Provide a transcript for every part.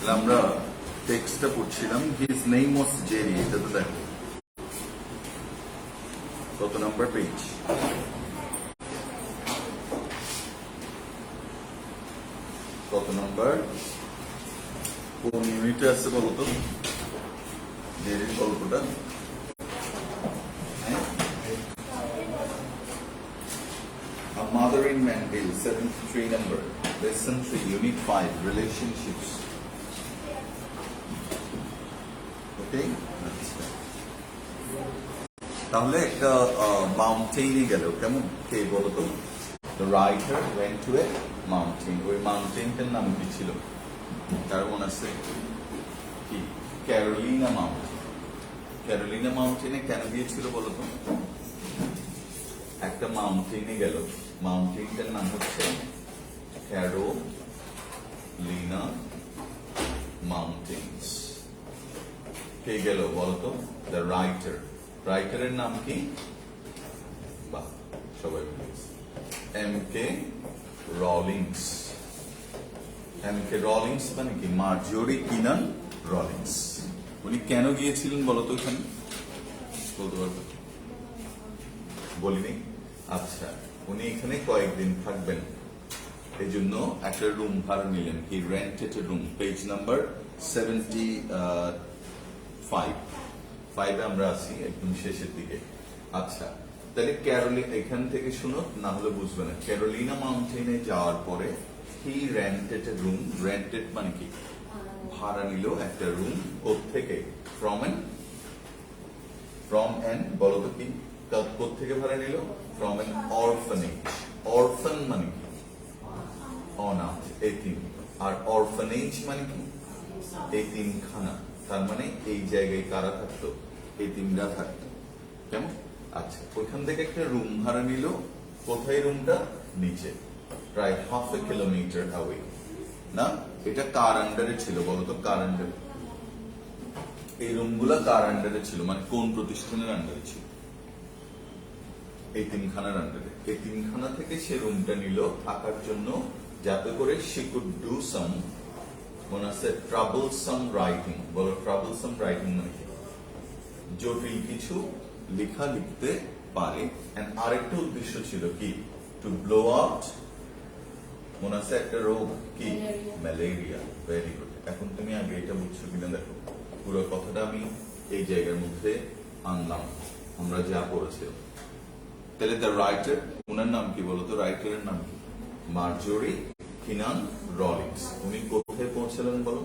আমরা টেক্সটটা পড়ছিলাম, হিজ নেম ওয়াজ জেরি। এটা তো দেখো কত নাম্বার পেজ, কত নাম্বার, কোন ইউনিটে আছে বলো তো জেরির গল্পটা? A Mother in Manville, 73 number, lesson 3, unit 5, relationships. Okay? তাহলে একটা মাউন্টেইনে গেল, কেমন কে বলো তো? The writer went to a mountain. ওই মাউন্টেনটার নাম কি ছিল? কার মনে আছে কি? Carolina mountain. ক্যারোলিনা মাউন্টেনে কেন গিয়েছিল বলো তো? একটা মাউন্টেনে গেল, মাউন্টেনটার নাম হচ্ছে ক্যারোলিনা মাউন্টেন্স। কে গেল বলতো? The writer. রাইটারের নাম কি? বাহ, সবাই এম কে রলিংস। এম কে রলিংস মানে কি? মার্জরি কিনান রলিংস। উনি কেন গিয়েছিলেন বলতো এখানে? বলতে পারবো? বলিনি। আচ্ছা, উনি এখানে কয়েকদিন থাকবেন, এই জন্য একটা রুম ভাড়া নিলেন। হি রেন্টেড এ রুম। পেজ নাম্বার 75 আমরা আছি একদম শেষের দিকে। আচ্ছা, তাহলে ক্যারোলিনা, এখান থেকে শুনো, না হলে বুঝবে না। ক্যারোলিনা মাউন্টেনে যাওয়ার পরে হি রেন্টেড এ রুম। রেন্টেড মানে কি? ভাড়া নিল একটা রুম। কোত্থেকে? ফ্রম এন বলো তো কি? কোত্থেকে ভাড়া নিল? From N orphanage. অরফান মানে কি? অনাথ, এতিম। আর অরফানেজ মানে কি? এতিমখানা। তার মানে এই জায়গায় কারা থাকতো? এতিমরা থাকতো। কেমন? আচ্ছা, ওইখান থেকে একটা রুম ভাড়া নিল। কোথায় রুমটা? নিচে, প্রায় 1/2 কিলোমিটার অ্যাওয়ে। না, এটা কার আন্ডারে ছিল বলতো? কার আন্ডারে? এই রুমগুলা কার আন্ডারে ছিল? মানে কোন প্রতিষ্ঠানের আন্ডারে ছিল? এতিমখানার আন্ডারে। এতিমখানা থেকে সে রুমটা নিল থাকার জন্য, যাতে করে সে কুড ডু সাম, মনে আছে, ট্রাবলসাম রাইটিং। বলো ট্রাবলসাম রাইটিং মানে কি? জটিল কিছু লেখা লিখতে পারে। এন্ড আরেকটা উদ্দেশ্য ছিল কি? টু ব্লো আউট, মনে আছে একটা রোগ কি? ম্যালেরিয়া। Very good. এখন তুমি আগে এটা বুঝছো কিনা দেখো। পুরো কথাটা আমি এই জায়গার মধ্যে আনলাম, আমরা যা পড়েছিলাম। তাহলে দ্য রাইটার, ওনার নাম কি বলতো? রাইটারের নাম কি? মার্জরি কিনান রলিংস। উনি কোথায় পৌঁছলেন বলো?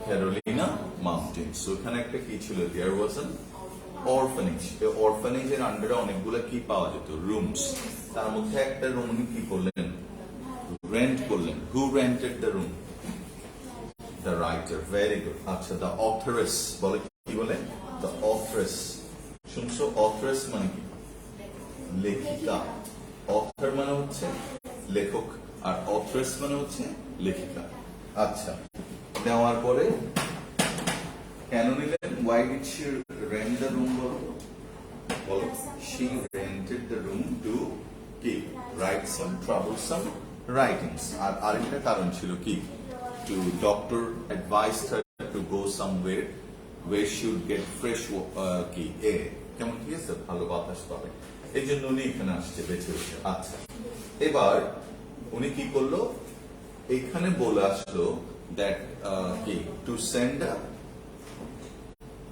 Carolina mountains. ওখানে একটা কি ছিল? There was an orphanage. এই অরফানেজের আন্ডারে অনেকগুলো কি পাওয়া যেত? রুমস। তার মধ্যে একটা রুম উনি কি করলেন? রেন্ট করলেন। Who rented the room? The writer. Very good. আচ্ছা, দ্য অথরেস বলে কি বলে? The authoress. শুনছো? অথরেস মানে কি? লেখিকা। অথর মানে হচ্ছে লেখক, আর অথরেস মানে হচ্ছে লেখিকা। আচ্ছা, নেওয়ার পরে কেন নিলেন? Why did she rent the room? বলো। She rented the room to কি? Write some troublesome writings. আর আরেকটা কারণ ছিল কি? To doctor advised her to go somewhere where she would get fresh কি air. কেমন? ঠিক আছে, ভালো বাতাস পাবে। এই জন্য উনি এখানে আসছে বেছে বেছে। আচ্ছা, এবার উনি কি করলো? এখানে বলে আসলো দ্যাট কি? টু সেন্ড আ,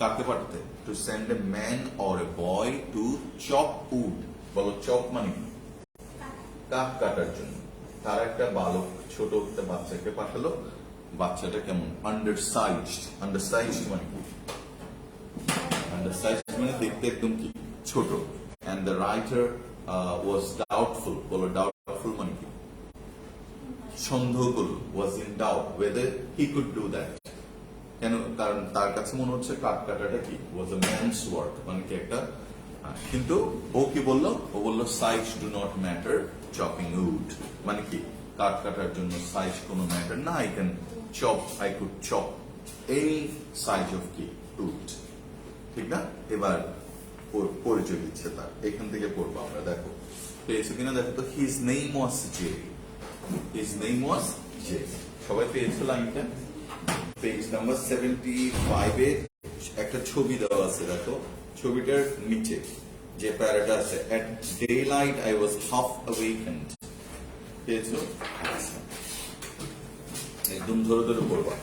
কাকে পাঠাতে? To send a man or a boy to chop wood. বলো চপ মানে কি? কাঠ কাটার জন্য। তার একটা বালক, ছোট একটা বাচ্চাকে পাঠালো। বাচ্চাটা কেমন? আন্ডারসাইজড। আন্ডারসাইজড মানে কি? আন্ডারসাইজড মানে দেখতে একদম কি? ছোট। And the writer was doubtful. বলো doubtful মানে কি? সন্দেহ করলো। was in doubt whether he could do that. কেন? কারণ তার কাছে মনে হচ্ছে কাঠ কাটাটা কি? was a man's work, মানে কি একটা। কিন্তু ও কি বললো? ও বললো size do not matter chopping wood, মানে কি? কাঠ কাটার জন্য সাইজ কোনো ম্যাটার না। I could chop any size of কি? wood. ঠিক না? এবার পরিচয় দিচ্ছে তার। এখান থেকে পড়বো আমরা। দেখো পেয়েছো কিনা দেখো তো। His name was Jerry. His name was Jerry. সবাই পেয়েছো লাইনটা? পেজ নাম্বার 75 এর একটা ছবি দেওয়া আছে, দেখো ছবিটার নিচে যে প্যারাটা আছে, at daylight I was half awakened, পেয়েছো? একদম ধরে ধরে পড়বা।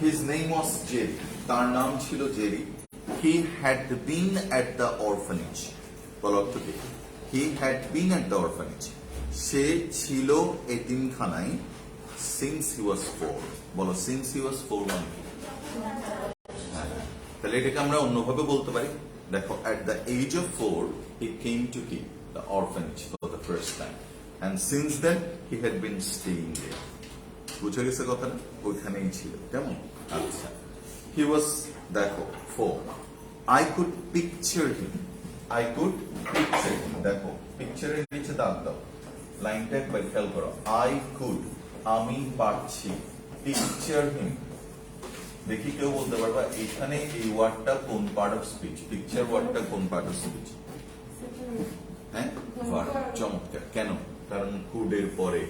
His name was Jerry, তার নাম ছিল Jerry. He had been at the orphanage, বলো অর্থ কি? He had been at the orphanage, সে ছিল এতিমখানায় since he was 4, বলো since he was 4 মানে কি? হ্যাঁ, তাহলে এটাকে আমরা অন্যভাবে বলতে পারি, দেখো at the age of 4 he came to the orphanage for the first time, and since then he had been staying there. বুঝে গেছে কথাটা? ওইখানেই ছিল, কেমন? আচ্ছা, he was, দেখো 4, I could picture him, I could picture him, দেখো পিকচারের নিচে দাগ দাও, লাইনটা একবার খেয়াল করো, I could, আমি পারছি, picture him, দেখি কেউ বলতে পারবা এখানে এই ওয়ার্ডটা কোন পার্ট অফ স্পিচ? পিকচার ওয়ার্ডটা কোন পার্ট অফ স্পিচ? হ্যাঁ, ভার্ব। চমৎকার। কেন? কারণ কুড এর পরে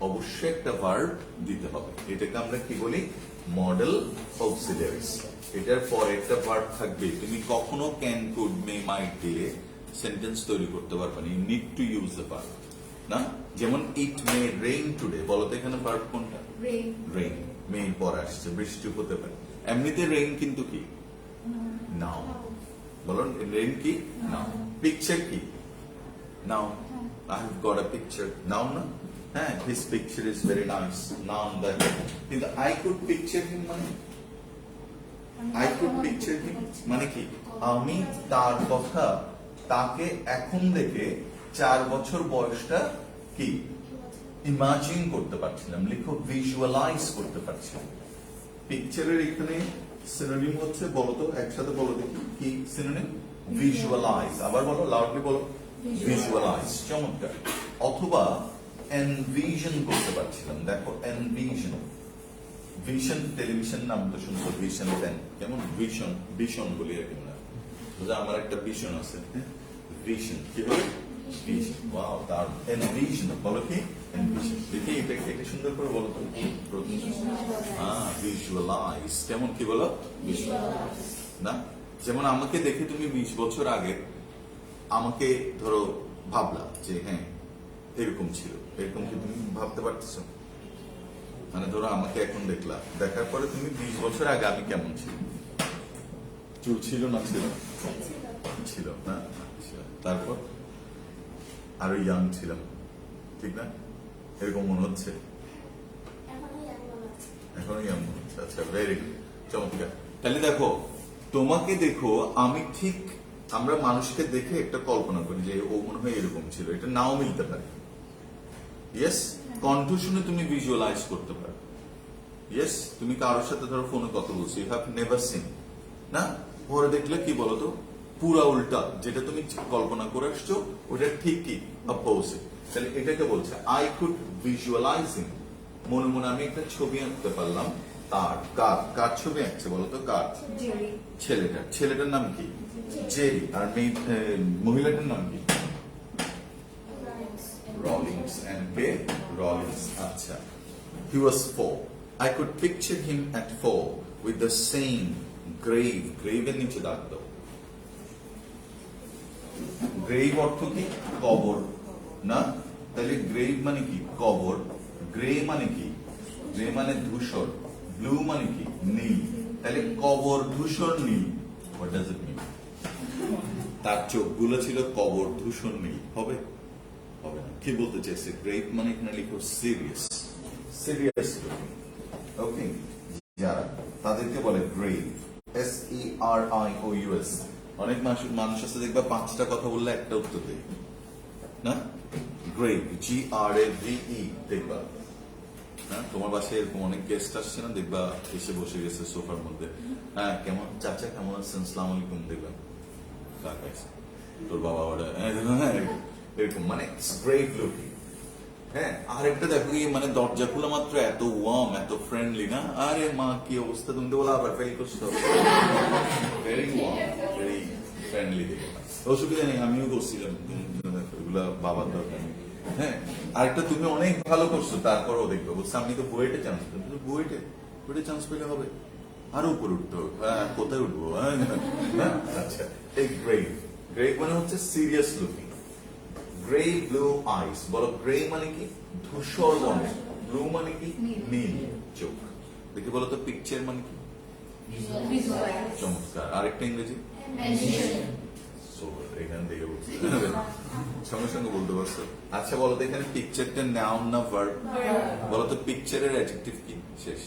অবশ্যই একটা ভার্ব দিতে হবে। এটাকে আমরা কি বলি? Model auxiliaries. এটার পরে একটা ভার্ব থাকবে। তুমি কখনো ক্যান, কুড, মে, মাইট দিয়ে সেন্টেন্স তৈরি করতে পারবে না। You need to use the verb, না? যেমন ইট মে রেইন টুডে, বলো তো এখানে ভার্ব কোনটা? রেইন। মেইন পর আসছে, বৃষ্টি হতে পারে। এমনিতে রেইন কিন্তু কি? নাউন। বলো রেইন কি? নাউন। পিকচার কি? Noun. I have got a picture. Noun না? হ্যাঁ, his picture is very nice. Noun দেখো। কিন্তু I could picture him মানে? I could picture him মানে কি? আমি তার কথা, তাকে এখন দেখে 4 বছর বয়সটা কি ইমাজিন করতে পারছিলাম। লিখো ভিজুয়ালাইজ করতে পারছিলাম। পিকচারের এখানে সিনোনিম হচ্ছে, বলো তো একসাথে বলো দেখি কি সিনোনিম? ভিজুয়ালাইজ। আবার বলো, লাউডলি বলো, ভিজুয়ালাইজ। চমৎকার। অথবা এনভিশন করতে পারছিলাম। দেখো এনভিশন, ভিশন টেলিভিশন নাম তো শুনছো, ভিশন দেন, কেমন? ভিশন, ভিশন বলি আর কি, আমার একটা ভিশন আছে, ভিশন কি বলে? ভিশন। ওয়াও, তার এনভিশন, বলো কি? এনভিশন। দেখি এটা সুন্দর করে বলো তো। ভিজুয়ালাইজ, কেমন কি বলো? ভিজুয়ালাইজ। না, যেমন আমাকে দেখে তুমি 20 বছর আগে আমাকে ধরো ভাবলা যে হ্যাঁ এরকম ছিল, এরকম কি তুমি ভাবতে পারতেছো? মানে ধরো আমাকে এখন দেখলা, দেখার পরে তুমি 20 বছর আগে আমি কেমন ছিল? চুল ছিল না ছিল? ছিল না? তারপর আরো ইয়াং ছিলাম, ঠিক না? এরকম মনে হচ্ছে? এখনো ইয়াং মনে হচ্ছে। আচ্ছা, ভেরি গুড, চমৎকার। তাহলে দেখো, তোমাকে দেখো আমি ঠিক, আমরা মানুষকে দেখে একটা কল্পনা করি যে ও মনে হয় এরকম ছিল, এটা নাও মিলতে পারে। ইয়েস, কণ্ঠ শুনে তুমি ভিজুয়ালাইজ করতে পারো। ইয়েস, তুমি কারোর সাথে ধরো ফোনে কথা বলছো, ইউ হ্যাভ নেভার সিন, না? পরে দেখলে কি বলতো, পুরা উল্টা, যেটা তুমি কল্পনা করে আসছো ওটা ঠিক কি অপোজিট। তাহলে এটাকে বলছে আই কুড ভিজুয়ালাইজিং, মনে মনে আমি একটা ছবি আঁকতে পারলাম। তার কার ছবি আঁকছে বলতো? কার? ছেলেটার নাম কি? জেরি। আর মহিলাটার নাম কি? রলিংস। and কে? রলিংস। আচ্ছা, he was 4. I could picture him at 4 with the same grave, grave এর নিচে দাগ দাও। গ্রেভ অর্থ কি? কবর, না? তাহলে গ্রেভ মানে কি? কবর। গ্রে মানে কি? গ্রে মানে ধূসর। ব্লু মানে কি? নীল। তাহলে কবর ধূসর নীল। হোয়াট ডাজ ইট মিন? তার চোখগুলো ছিল কবর ধূসর নীল। হবে? হবে না। কি বলতে চাইছে? গ্রেভ মানে এখানে লিখো সিরিয়াস, সিরিয়াস। ওকে, যারা তাদেরকে বলে গ্রেভ, SERIOUS। অনেক মানুষ আছে দেখবা 5টা কথা বললে একটা উত্তর দেয়, না? গ্রেভ, GRAVE দেখবা, না? তোমার বাসায় এরকম অনেক গেস্ট আসছে না, দেখবা এসে বসে গেছে সোফার মধ্যে। হ্যাঁ, কেমন চাচা, কেমন আছেন, আসসালামু আলাইকুম, দেখবা কাকা আছে, তোর বাবা ওটা, এরকম, মানে গ্রেভ লুকিং। হ্যাঁ, আর একটা দেখো কি, মানে দরজা খোলা মাত্র এত ওয়ার্ম, এত ফ্রেন্ডলি, না? আরে মা কি অবস্থা, তুমি তো বলো আবার ফেল করছো। ভেরি ওয়ার্ম, ভেরি ফ্রেন্ডলি দেখে। অসুবিধা নেই, আমিও করছিলাম এগুলা, বাবার দরকার নেই। হ্যাঁ, আরেকটা, তুমি অনেক ভালো করছো, তারপরও দেখবে বলছে আমি তো বুয়েটে চান্স পেলাম। বুয়েটে চান্স পেলে হবে? আরো উপরে উঠতে হবে। কোথায় উঠবো? না, আচ্ছা, এই গ্রেভ, গ্রেভ মানে হচ্ছে সিরিয়াস লুকিং। গ্রে ব্লু আইস, বলো গ্রে মানে কি? ধূসর বর্ণের। ব্লু মানে কি? নীল চোখ। দেখি বলো তো পিকচার মানে কি? চমৎকার। আরেকটা ইংরেজি? এখান থেকে বলছি, সঙ্গে সঙ্গে বলতে পারছো। আচ্ছা বলো তো এখানে পিকচারটা নাউন না ভার্ব? বলো তো পিকচারের অ্যাডজেক্টিভ কি? শেষ।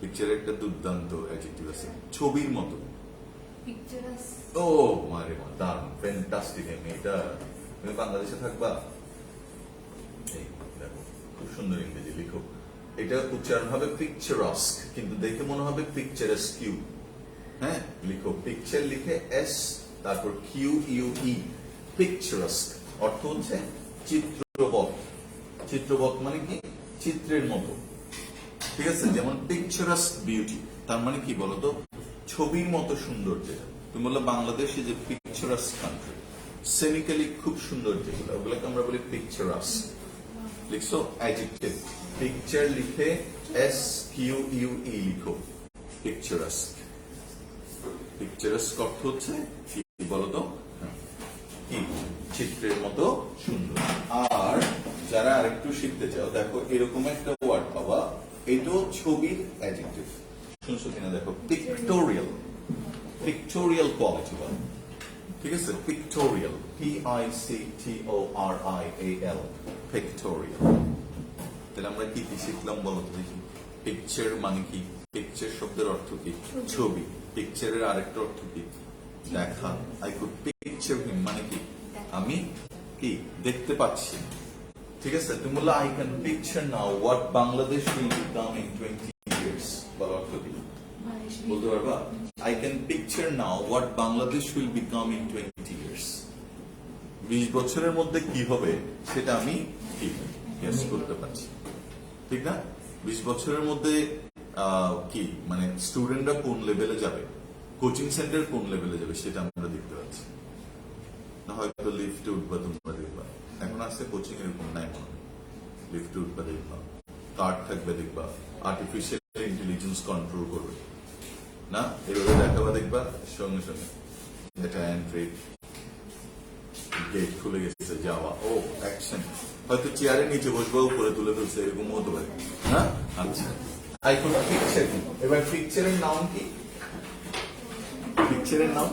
পিকচারের একটা দুর্দান্ত অ্যাডজেক্টিভ আছে, ছবির মতো। ও মারে মা, দারুণ, ফ্যান্টাস্টিক। এটা তুমি বাংলাদেশে থাকবা, এই দেখো খুব সুন্দর ইংরেজি লিখো। এটা উচ্চারণ হবে পিকচারাস্ক, কিন্তু দেখে মনে হবে পিকচারাস্কিউ। হ্যাঁ, লিখো পিকচার লিখে এস, তারপর কিউ ইউ ই, পিকচারাস্ক। অর্থ হচ্ছে চিত্রবৎ। চিত্রবৎ মানে কি? চিত্রের মতো। ঠিক আছে, যেমন পিকচারাস্ক বিউটি, তার মানে কি বলতো? ছবির মতো সুন্দর। যেটা তুমি বললো বাংলাদেশে যে পিকচারাস্ক কান্ট্রি, সেনিক্যালি খুব সুন্দর যেগুলো, ওগুলোকে আমরা বলি পিকচারাস্ক। লিখছো অ্যাডজেক্টিভ, পিকচার লিখে এস কিউ ইউ ই লিখো, পিকচারাস্ক। পিকচারাস্ক অর্থ হচ্ছে কি বলতো? কি? চিত্রের মতো সুন্দর। আর যারা আরেকটু শিখতে চাও, দেখো এরকম একটা ওয়ার্ড পাবা, এটাও ছবির অ্যাডজেক্টিভ। শুনছো কিনা দেখো, পিক্টোরিয়াল। পিক্টোরিয়াল কোয়ালিটি বল, ঠিক আছে? Pictorial, PICTORIAL, pictorial. তাহলে আমরা কি কি শিখলাম বলো তো দেখি? পিকচার মানে কি? পিকচার শব্দের অর্থ কি? ছবি। পিকচারের আরেকটা অর্থ কি? দেখা। আই কুড পিকচার হিম মানে কি? আমি কি দেখতে পাচ্ছি। ঠিক আছে, তুমি বললো I can picture now what Bangladesh will become in 20 years, বলো অর্থ কি? বলতে পারবা? I can picture now what Bangladesh will become in 20 years, 20 বছরের মধ্যে কি হবে সেটা আমি কি গেস করতে পারছি। ঠিক না? 20 বছরের মধ্যে কি মানে স্টুডেন্টরা কোন লেভেলে যাবে, কোচিং সেন্টার কোন লেভেলে যাবে, সেটা আমরা দেখতে পাচ্ছি না। হয়তো লিফটে উঠবা, তোমরা দেখবা। এখন আসছে কোচিং এরকম নাই মনে হয়, লিফটে উঠবা দেখবা, কার্ড থাকবে দেখবা, আর্টিফিশিয়াল ইন্টেলিজেন্স কন্ট্রোল করবে না, এভাবে দেখাবা দেখবা, সঙ্গে সঙ্গে এটা এন্ট্রি, গেট খুলে গেছে, যাওয়া, ও অ্যাকশন। হয়তো চেয়ারের নিচে বসবা, উপরে তুলে ফেলছে, এরকম হতে পারে না। আচ্ছা, আই কুড পিকচার। এবার পিকচারের নাম কি? পিকচারের নাম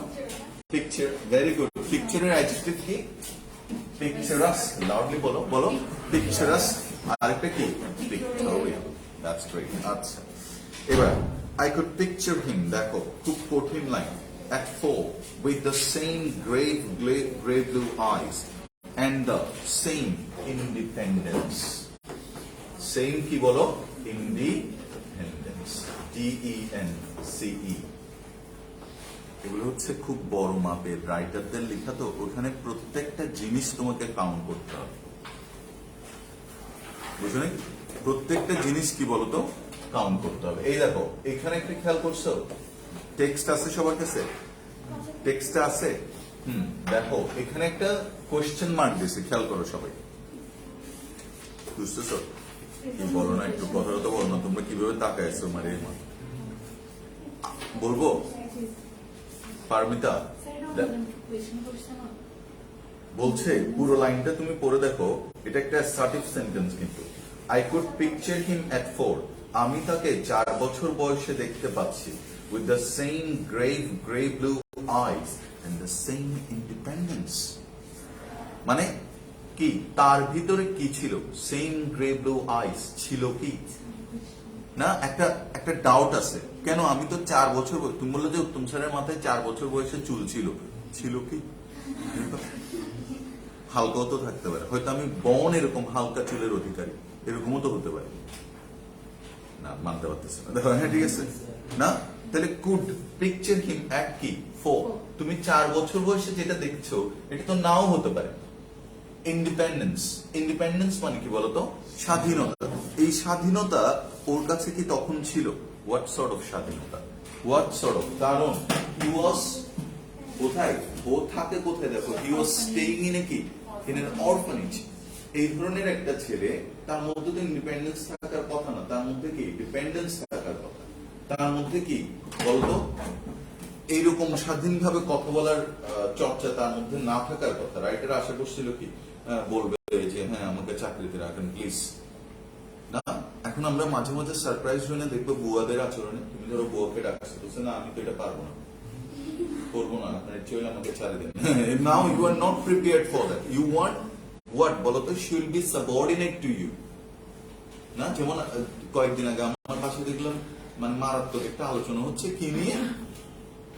পিকচার। Very good. পিকচারের অ্যাডজেক্টিভ কি? পিকচারাস্ক। লাউডলি বলো, বলো পিকচারাস্ক। আরেকটা কি? পিক্টোরিয়াল। That's great. আচ্ছা, এবার I could picture him, দেখো খুব কঠিন লাইন, at 4 with the same grave blue eyes and the same independence. Same কি বলো? Independence, DENCE। এগুলো হচ্ছে খুব বড় মাপের, রাইটারদের লেখা, তো ওখানে প্রত্যেকটা জিনিস তোমাকে কাউন্ট করতে হবে, বুঝলে? প্রত্যেকটা জিনিস কি বলতো কাউন্ট করতে হবে। এই দেখো এখানে একটু খেয়াল করছো, টেক্সট আছে সবার কাছে? টেক্সটটা আছে? দেখো এখানে একটা কোশ্চেন মার্ক দিয়েছে, খেয়াল করো সবাই। বুঝতেছো? কি বলো না, একটু কথাটা তো বলো না, তোমরা কিভাবে তাকাইছো মারে মা। বলবো পারমিতা বলছে, পুরো লাইনটা তুমি পড়ে দেখো, এটা একটা অ্যাসার্টিভ সেন্টেন্স কিন্তু। I could picture him at 4, আমি তাকে 4 বছর বয়সে দেখতে পাচ্ছি, with the same grey blue eyes and the same independence। মানে কি? তার ভিতরে কি ছিল? সেম গ্রে ব্লু আইস ছিল কি না? একটা ডাউট আছে, কেন? আমি তো 4 বছর, তুমি বললো যে উত্তম স্যারের মাথায় 4 বছর বয়সে চুল ছিল, ছিল কি? হালকাও তো থাকতে পারে, হয়তো আমি বন এরকম হালকা চুলের অধিকারী, এরকমও তো হতে পারে না, মানতে পারতেছে না। দেখো হ্যাঁ ঠিক আছে না, তাহলে কুড পিকচার হিম অ্যাট কি 4, তুমি 4 বছর বয়সে যেটা দেখছো এটা তো নাও হতে পারে। ইন্ডিপেন্ডেন্স, ইন্ডিপেন্ডেন্স মানে কি বলতো? স্বাধীনতা। এই স্বাধীনতা ওর কাছে কি তখন ছিল? হোয়াট সর্ট অফ স্বাধীনতা? What sort of? কারণ হি ওয়াজ কোথায়, ও থাকে কোথায়, দেখো হি ওয়াজ স্টেইং ইন এ কি, ইন অ্যান অরফানেজ। এই ধরনের একটা ছেলে তার মধ্যে তো ইন্ডিপেন্ডেন্স থাকার কথা না, তার মধ্যে কি ডিপেন্ডেন্স থাকার কথা। তার মধ্যে কি বলতো এইরকম স্বাধীনভাবে কথা বলার চর্চা তার মধ্যে না থাকার কথা। রাইটার আশা করছিল কি বলবে যে হ্যাঁ আমাকে চাকরিতে রাখেন প্লিজ। না, এখন আমরা মাঝে মাঝে সারপ্রাইজ হয়ে দেখবো বুয়াদের আচরণে। তুমি ধরো বুয়াকে ডাকছো, বলছে না আমি তো এটা পারবো না, করবো না, আপনার চলে আমাকে ছাড়ে দেন। Now you are not prepared for that. You want what বলতো, she will be subordinate to you. না, যেমন কয়েকদিন আগে আমার পাশে দেখলাম মানে মারাত্মক একটা আলোচনা হচ্ছে কি নিয়ে,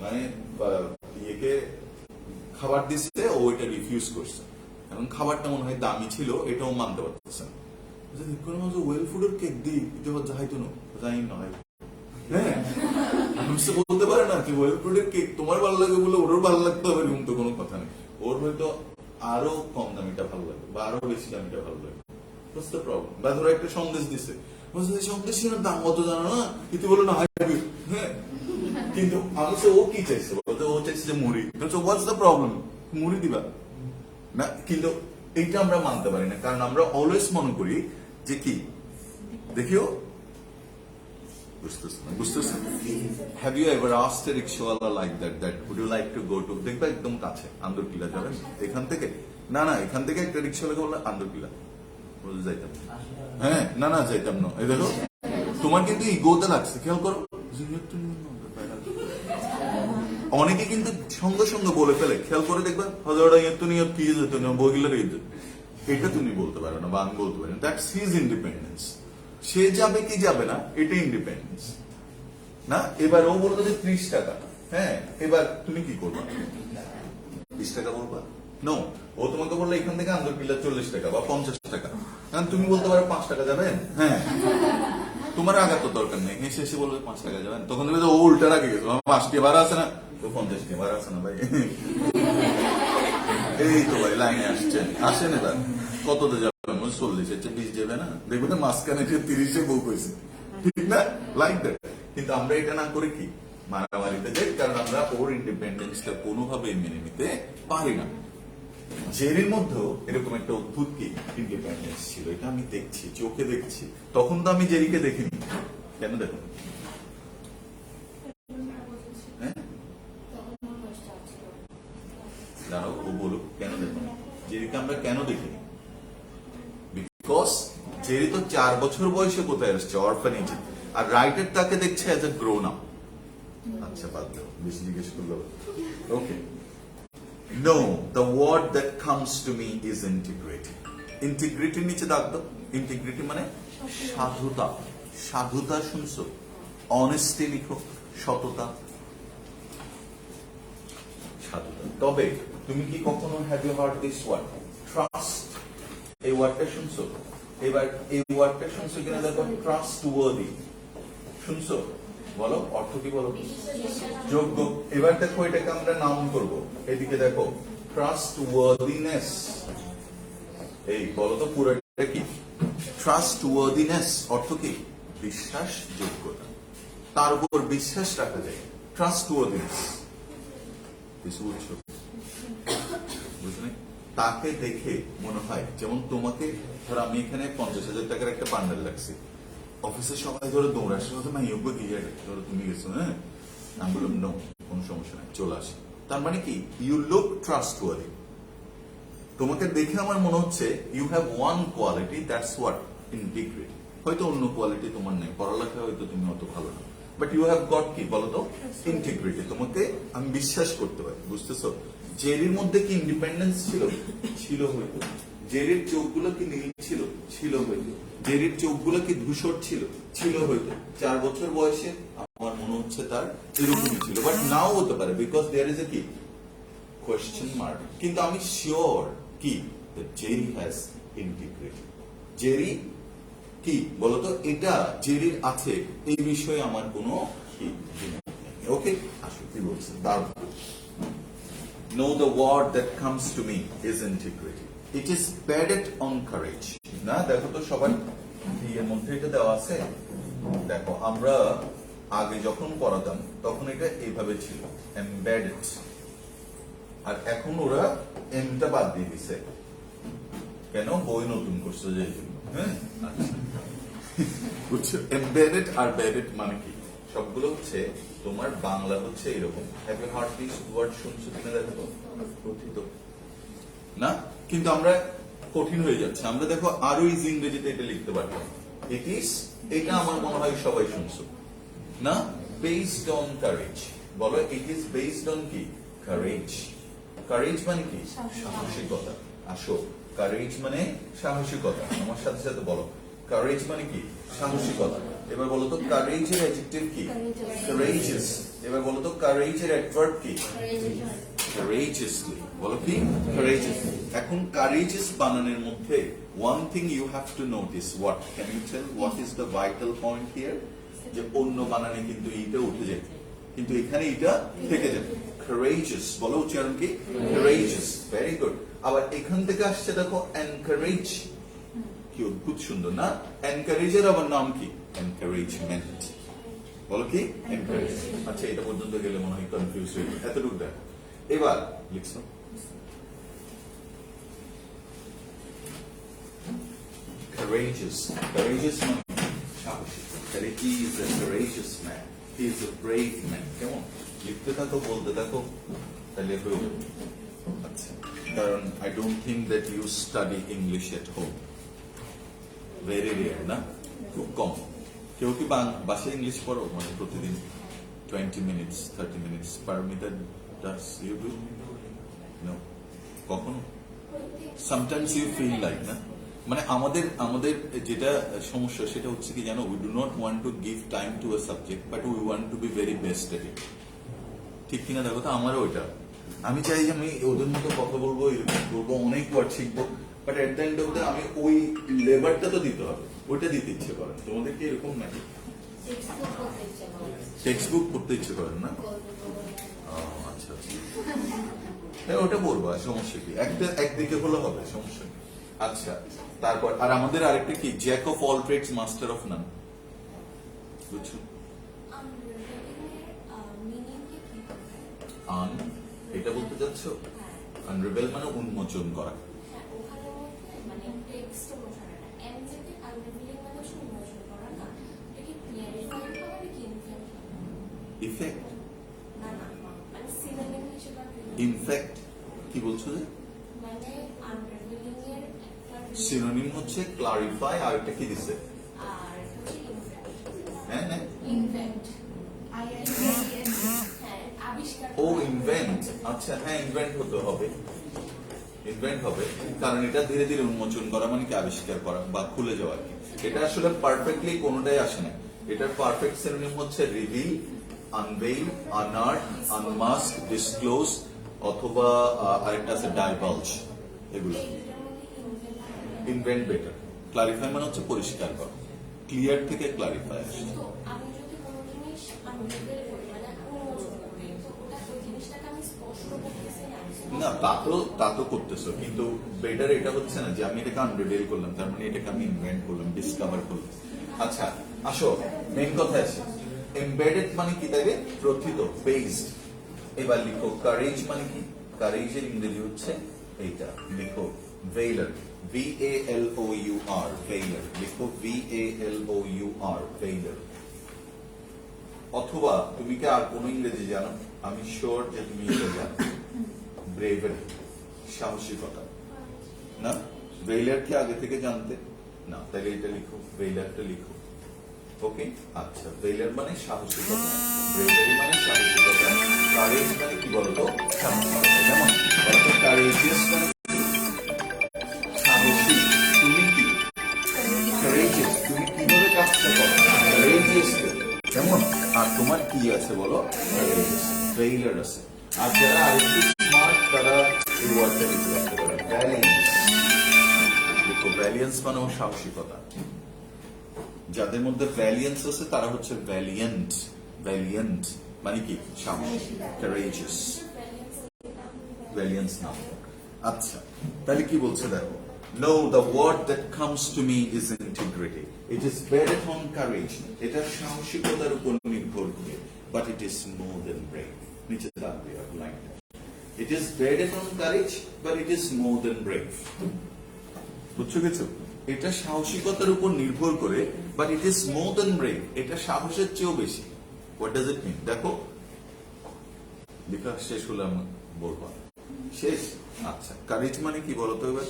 মানে ইয়েকে খাবার দিচ্ছে, ও এটা রিফিউজ করছে। এখন খাবারটা মনে হয় দামি ছিল, এটাও মানতে পারতেছে না। ওয়েল ফুডের কেক দিই, এটা যাইতো না, যাই নয়। হ্যাঁ, বলতে পারে না যে ওয়েল ফুডের কেক তোমার ভালো লাগে বলে ওরও ভালো লাগতে হবে, এরকম তো কোনো কথা নেই। ওর হয়তো আরো কম দামিটা ভালো লাগে বা আরো বেশি দামিটা ভালো লাগে। What's the problem? বা ধরো একটা সন্দেশ দিছে, সন্দেশের দাম কত জানো না, কিন্তু বলো না হ্যাঁ, কিন্তু আমি ও কি চাইছে বলতে, ও চাইছে যে মুড়ি। হোয়াটস দ্য প্রবলেম, মুড়ি দিবা না। কিন্তু এইটা আমরা মানতে পারি না, কারণ আমরা অলওয়েজ মনে করি যে কি দেখিও বুঝতেছ। Have you ever asked a rickshawwala like that would you like to go to, দেখবা একদম কাছে আন্দরকিল্লা যাবেন এখান থেকে, না এখান থেকে একটা রিকশাওয়ালাকে বললো আন্দরকিল্লা, বলে যাইতাম। হ্যাঁ, না যাইতাম না। এই দেখো তোমার কিন্তু ইগোতে লাগছে, খেয়াল করো। অনেকে কিন্তু সঙ্গে সঙ্গে বলে ফেলে, খেয়াল করে দেখবা হজরটা ইয়ত্ত নিয়ত কি যেত না, বগিলার ইজ্জত, এটা তুমি বলতে পারো না বা আমি বলতে পারি না। That's his independence. সে যাবে কি যাবে না, এটা ইন্ডিপেন্ডেন্স না। এবার ও বললো যে 30 টাকা, হ্যাঁ, এবার তুমি কি করবা? 20 টাকা বলবা? নো, ও তোমাকে বললো এখান থেকে আন্দরকিল্লা 40 টাকা বা 50 টাকা, কারণ তুমি বলতে পারো 5 টাকা যাবেন। হ্যাঁ, তোমার আঘাত তো দরকার নেই, হেসে এসে বলবে 5 টাকা যাবেন, তখন দেখবে ও উল্টা রাখে গেছে, 5 টি ভাড়া আছে না, তো 50 টি ভাড়া আছে না ভাই। এই তো ভাই লাইনে আসেন এবার কততে যাবেন? 40, 20 যাবে না, দেখবেন মাঝখানে 30-এ বউ কইছে, ঠিক না? Like that. কিন্তু আমরা এটা না করে কি মারামারিতে যাই, কারণ আমরা ওর ইন্ডিপেন্ডেন্সটা কোনোভাবেই মেনে নিতে পারি না। জেরির মধ্যেও এরকম একটা অদ্ভুত কি ইন্ডিপেন্ডেন্স ছিল, এটা আমি দেখছি, চোখে দেখছি। তখন তো আমি জেরিকে দেখিনি, কেন দেখো? জানো, ও বলুক কেন দেখো জেরিকে আমরা কেন দেখিনি? বিকজ জেরি তো 4 বছর বয়সে কোথায় আসছে, অরফানেজে, আর রাইটার তাকে দেখছে অ্যাজ এ গ্রোন আপ। আচ্ছা বাদ দাও, বেশি জিজ্ঞেস করলো। ওকে, no, the word that comes to me is integrity. Integrity নিচে দাগ দাও। ইন্টিগ্রিটি মানে সাধুতা। সাধুতা শুনছো? অনেস্টি লিখো, সততা, সাধুতা। তবে তুমি কি কখনো have you heard this word trust? এই ওয়ার্ডটা শুনছো? এবার এই ওয়ার্ডটা শুনছো কিনা দেখো। ট্রাস্ট ওয়ার্দি শুনছো? বলো অর্থ কি, বলো? যোগ্য। এবার দেখো এটাকে আমরা নাউন করব। এদিকে দেখো ট্রাস্ট ওয়ার্দিনেস। এই বলো তো পুরোটা কি? ট্রাস্ট ওয়ার্দিনেস অর্থ কি? বিশ্বাস যোগ্যতা, তার উপর বিশ্বাস রাখা যায়, ট্রাস্ট ওয়ার্দিনেস। কিছু বুঝছো? বুঝলি? তাকে দেখে মনে হয়, যেমন তোমাকে ধরো আমি এখানে 50,000 টাকার একটা বান্ডেল রাখছি, অফিসের সবাই ধরো দৌড়াচ্ছে, না যোগ্য দিয়ে ধরো তুমি গেছো, হ্যাঁ, আমি বললাম নো, কোনো সমস্যা নাই, চলে আসে। তার মানে কি? You look trustworthy. তোমাকে দেখে আমার মনে হচ্ছে you have one quality, that's what integrity. হয়তো অন্য কোয়ালিটি তোমার নেই, পড়ালেখা হয়তো তুমি অত ভালো না, বাট ইউ হ্যাভ গট কি বলতো ইন্টিগ্রিটি। তোমাকে আমি বিশ্বাস করতে পারি, বুঝতেছো? জেরির মধ্যে কি ইন্ডিপেন্ডেন্স ছিল? ছিল হয়তো। জেরির চোখগুলো কি নীল ছিল? ছিল হয়তো। জেরির চোখগুলো কি ধূসর ছিল? ছিল হয়তো। 4 বছর বয়সে আমার মনে হচ্ছে তার এরকমই ছিল, বাট নাও হতে পারে, বিকজ দেয়ার ইজ এ কি কোয়েশ্চেন মার্ক। কিন্তু আমি শিওর কি জেরি হ্যাজ ইন্টিগ্রিটি। জেরি কি বলতো, এটা জেরির আছে, এই বিষয়ে আমার কোনো ওকে। আসলে কি বলছে, তারপর No, the word that comes to me is integrity. It is embedded on courage. না দেখো তো সবাই এর মধ্যে এটা দেওয়া আছে। দেখো আমরা আগে যখন পড়াতাম তখন এটা এইভাবে ছিল, embedded, আর এখন ওরা এমটা বাদ দিয়ে দিছে। কেন? বই নতুন করছে যে জন্য। হ্যাঁ আচ্ছা বুঝছো এমবেডেড আর বেডেড মানে কি সবগুলো হচ্ছে তোমার বাংলা হচ্ছে এরকম have you heard this word শুনছো কিনা দেখো তো কথিত না কিন্তু আমরা কঠিন হয়ে যাচ্ছে আমরা দেখো আরো ইজি ইংরেজিতে এটা লিখতে পারতাম ইট ইজ এটা আমার মনে হয় সবাই শুনছো না বেসড অন কারেজ বলো ইট ইজ বেসড অন কি কারেজ কারেজ মানে কি সাহসিকতা আসো কারেজ মানে সাহসিকতা আমার সাথে সাথে বলো কারেজ মানে কি সাহসিকতা এবার বলো তো কারেজের অ্যাডজেক্টিভ কি কারেজিয়াস এবার বলো তো কারেজের অ্যাডভার্ব কি courageously বলো কি courageous এখন courageous বানানের মধ্যে one thing you have to notice what can you tell what is the vital point here যে অন্য বানানে কিন্তু এইটা উঠে যায় কিন্তু এখানে এটা থেকে যায় courageous বলো উচ্চারণ কি courageous very good আবার এখান থেকে আসছে দেখো encourage কি অদ্ভুত সুন্দর না encourageর আবার নাম কি encouragement বলো কি encourage আচ্ছা এটা পর্যন্ত গেলে মনে হয় কনফিউজ হয়ে যাবে এতটুকু দেখো এবার লিখছো courageous courageous মানে সাহসী তাহলে he is a courageous man he is a brave man কেমন লিখতে থাকো বলতে থাকো তাহলে হয়ে যাবে আচ্ছা কারণ I don't think that you study English at home very rare না খুব কম কেউ কি বাসায় ইংলিশ পড়ো মানে প্রতিদিন 20 minutes 30 minutes per meter does you do no কখনো sometimes you feel like না মানে আমাদের যেটা সমস্যা সেটা হচ্ছে কি জানো we do not want to give time to a subject but we want to be very best at it ঠিক কিনা দেখো তো আমারও ওইটা আমি চাই যে আমি ওদের মতো কথা বলবো অনেক ওয়ার্ড শিখবো but at the end of the আমি ওই লেবারটা তো দিতে হবে ওইটা দিতে ইচ্ছে করে তোমাদের কি এরকম নাকি টেক্সট বুক পড়তে ইচ্ছে করেন না আচ্ছা ওটা বলবো সমস্যা কি একদিকে হলে হবে সমস্যা কি আচ্ছা তারপর আর আমাদের আরেকটা কি jack of all trades master of none বুঝছো আন এটা বলতে যাচ্ছ আনরিভেল মানে উন্মোচন করা ইফেক্ট ইনফ্যাক্ট কি বলছো যে সিনোনিম হচ্ছে ক্লারিফাই আর একটা কি দিছে হ্যাঁ হ্যাঁ ও ইনভেন্ট আচ্ছা হ্যাঁ ইনভেন্ট হতে হবে ইনভেন্ট হবে কারণ এটা ধীরে ধীরে উন্মোচন করা মানে কি আবিষ্কার করা বা খুলে যাওয়া এটা আসলে পারফেক্টলি কোনোটাই আসে না এটার পারফেক্ট সিনোনিম হচ্ছে রিভিল আনভেইল আনার্ট আনমাস্ক ডিসক্লোজ অথবা আরেকটা আছে ডাইভালজ এগুলো ইনভেন্ট বেটার ক্লারিফাই মানে হচ্ছে পরিষ্কার করা ক্লিয়ার থেকে ক্লারিফাই আসে না তা তো করতেছো কিন্তু বেটার এটা হচ্ছে না যে আমি এটাকে আনরিভেল করলাম তার মানে এটাকে আমি ইনভেন্ট করলাম ডিসকভার করলাম আচ্ছা আসো মেইন কথা আছে এমবেডেড মানে কি থাকে প্রথিত বেসড এবার লিখো কারেজ মানে কি কারেজের ইংরেজি হচ্ছে এইটা লিখো ভেইলার VALOUR ভেইলার লিখো VALOUR ভেইলার অথবা তুমি কি আর কোন ইংরেজি জানো আমি শিওর যে তুমি এটা জানো ব্রেভারি সাহসিকতা না ভেইলার কি আগে থেকে জানতে না তাহলে এটা লিখো ভেইলারটা লিখো ওকে আচ্ছা ভেইলার মানে সাহসিকতা ব্রেভারি মানে সাহসিকতা কারেজ মানে কি বলতো সাহসিকতা যেমন বলতো কারেজিয়াস মানে সাহসী তুমি কি কারেজিয়াস তুমি কিভাবে কাজটা করো কারেজিয়াস কেমন আর তোমার কি আছে বলো ভেইলার আছে আর যারা আরেকটু স্মার্ট তারা এই ওয়ার্ডটা লিখে রাখতে পারে ভ্যালিয়েন্স দেখো ভ্যালিয়েন্স মানে সাহসিকতা যাদের মধ্যে ভ্যালিয়েন্স আছে তারা হচ্ছে ভ্যালিয়েন্ট ভ্যালিয়েন্ট মানে কি সাহসী courageous ভ্যালিয়েন্স নাম আচ্ছা তাহলে কি বলছে দেখো No, the word that comes to me is integrity. It is based on courage. এটা সাহসিকতার উপর নির্ভর করে, but it is more than brave. নিচে থাকবে লাইনটা। It is based on courage, but it is more than brave. বুঝছো কিছু? এটা সাহসিকতার উপর নির্ভর করে, but it is more than brave. এটা সাহসের চেয়েও বেশি। হোয়াট ডাজ ইট মিন? দেখো, লেখা শেষ হলে আমি বলবো। শেষ? আচ্ছা, কারেজ মানে কি বলতো এবার?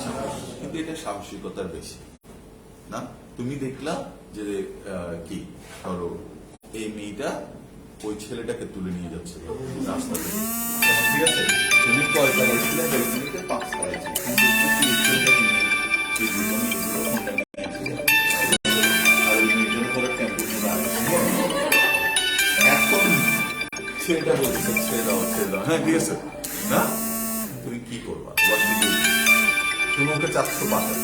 সাহস। কিন্তু এটা সাহসিকতার বেশি না। তুমি দেখলা যে কি ধরো এই মেয়েটা ওই ছেলেটাকে তুলে নিয়ে যাচ্ছে রাস্তা থেকে, ঠিক আছে? তুমি কয় তলায় ছিলে? 5 তলায় ছিল। এখন ছেলেটা বলতেছে ছেড়ে দাও, ছেড়ে দাও। হ্যাঁ, ঠিক আছে না? তুমি কি করবা? তুমি ওকে চাচ্ছ পাতা।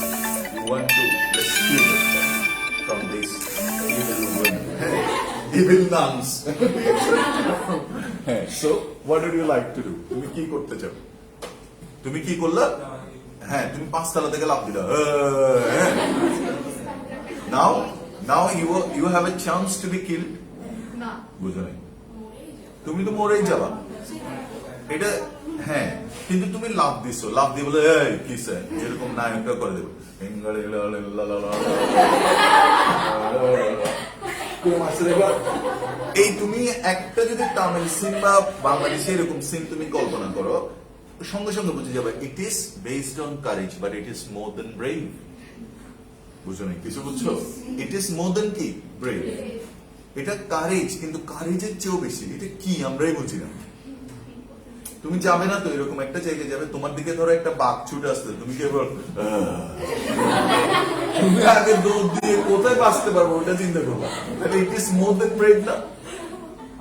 You want to rescue yourself from this evil woman, evil nuns. So, what would you like to do? তুমি কি করতে চাও? তুমি কি করলা? হ্যাঁ, তুমি 5 তলা থেকে লাফ দিলা। Now you have a chance to be killed. না, বুঝো নাই? তুমি তো মরেই যাবা। এটা হ্যাঁ, কিন্তু তুমি লাভ দিছো, লাভ দিয়ে বলে এই কিসে যেরকম নায়কটা করে দেবো, এই তুমি একটা যদি তামিল সিন বা বাংলাদেশে এরকম সিন তুমি কল্পনা করো, সঙ্গে সঙ্গে বুঝে যাবে it is based on courage, but it is more than brave. বুঝো নাই? কিছু বুঝছো? ইট ইজ মোর দেন কি? ব্রেভ। এটা কারেজ, কিন্তু কারেজের চেয়েও বেশি। এটা কি আমরাই বুঝি না। তুমি যাবে না তো এরকম একটা জায়গায় যাবে, তোমার দিকে ধরো একটা বাঘ ছুটে আসতে, তুমি কেবল তুমি আগে দৌড় দিয়ে কোথায় বাঁচতে পারবো ওটা চিন্তা করবো। তাহলে ইট ইজ মোর দেন ব্রেভ না?